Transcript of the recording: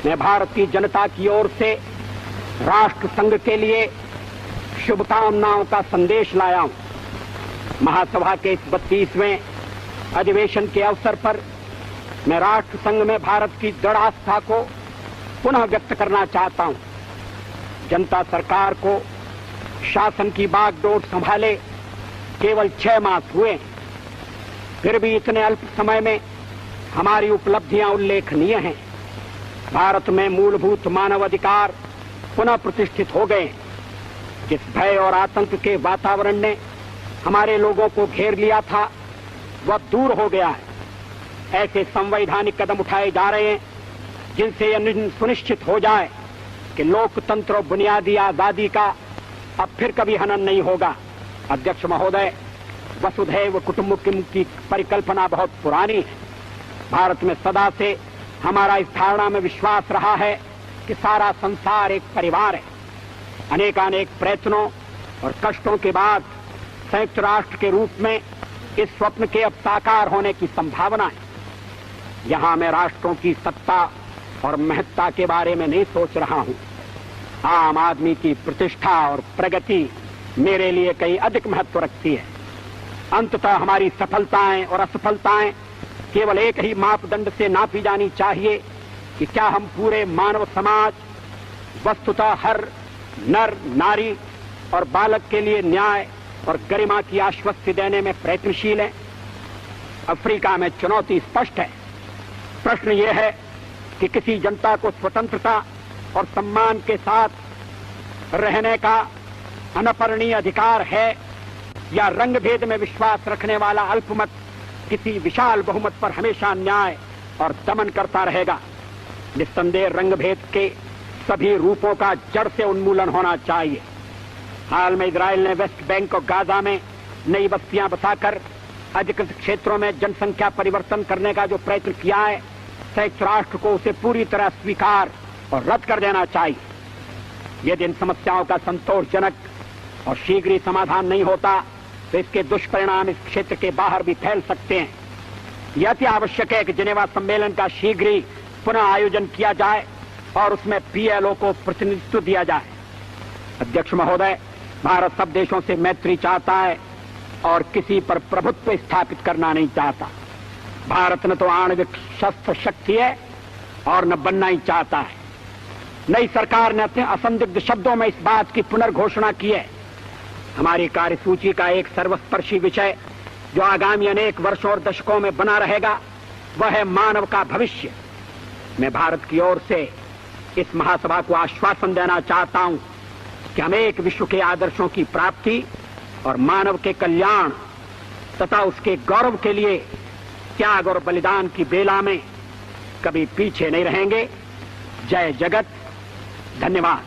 मैं भारतीय जनता की ओर से राष्ट्र संघ के लिए शुभकामनाओं का संदेश लाया हूं। महासभा के इस 32वें अधिवेशन के अवसर पर मैं राष्ट्र संघ में भारत की दृढ़ आस्था को पुनः व्यक्त करना चाहता हूं। जनता सरकार को शासन की बागडोर संभाले केवल 6 मास हुए, फिर भी इतने अल्प समय में हमारी उपलब्धियां उल्लेखनीय हैं। भारत में मूलभूत मानव अधिकार पुनः प्रतिष्ठित हो गए। जिस भय और आतंक के वातावरण ने हमारे लोगों को घेर लिया था वह दूर हो गया है। ऐसे संवैधानिक कदम उठाए जा रहे हैं जिनसे यह सुनिश्चित हो जाए कि लोकतंत्र और बुनियादी आजादी का अब फिर कभी हनन नहीं होगा। अध्यक्ष महोदय, वसुधैव कुटुंबकम की परिकल्पना बहुत पुरानी है। भारत में सदा से हमारा इस धारणा में विश्वास रहा है कि सारा संसार एक परिवार है। अनेकानेक प्रयत्नों और कष्टों के बाद संयुक्त राष्ट्र के रूप में इस स्वप्न के अब साकार होने की संभावना है। यहां मैं राष्ट्रों की सत्ता और महत्ता के बारे में नहीं सोच रहा हूं। आम आदमी की प्रतिष्ठा और प्रगति मेरे लिए कहीं अधिक महत्व रखती है। अंततः हमारी सफलताएं और असफलताएं केवल एक ही मापदंड से नापी जानी चाहिए कि क्या हम पूरे मानव समाज, वस्तुतः हर नर, नारी और बालक के लिए न्याय और गरिमा की आश्वस्ति देने में प्रयत्नशील हैं। अफ्रीका में चुनौती स्पष्ट है। प्रश्न यह है कि किसी जनता को स्वतंत्रता और सम्मान के साथ रहने का अनपरणीय अधिकार है या रंगभेद में विश्वास रखने वाला अल्पमत किसी विशाल बहुमत पर हमेशा न्याय और दमन करता रहेगा। निस्संदेह रंगभेद के सभी रूपों का जड़ से उन्मूलन होना चाहिए। हाल में इजराइल ने वेस्ट बैंक और गाजा में नई बस्तियां बसाकर अधिकृत क्षेत्रों में जनसंख्या परिवर्तन करने का जो प्रयत्न किया है, संयुक्त राष्ट्र को उसे पूरी तरह स्वीकार और रद्द कर देना चाहिए। यदि इन समस्याओं का संतोषजनक और शीघ्र ही समाधान नहीं होता तो इसके दुष्परिणाम इस क्षेत्र के बाहर भी फैल सकते हैं। यह अति आवश्यक है कि जिनेवा सम्मेलन का शीघ्र ही पुनः आयोजन किया जाए और उसमें पीएलओ को प्रतिनिधित्व दिया जाए। अध्यक्ष महोदय, भारत सब देशों से मैत्री चाहता है और किसी पर प्रभुत्व स्थापित करना नहीं चाहता। भारत न तो आणविक शस्त्र शक्ति है और न बनना ही चाहता है। नई सरकार ने अपने असंदिग्ध शब्दों में इस बात की पुनर्घोषणा की है। हमारी कार्यसूची का एक सर्वस्पर्शी विषय जो आगामी अनेक वर्षों और दशकों में बना रहेगा वह है मानव का भविष्य। मैं भारत की ओर से इस महासभा को आश्वासन देना चाहता हूं कि हम एक विश्व के आदर्शों की प्राप्ति और मानव के कल्याण तथा उसके गौरव के लिए त्याग और बलिदान की बेला में कभी पीछे नहीं रहेंगे। जय जगत। धन्यवाद।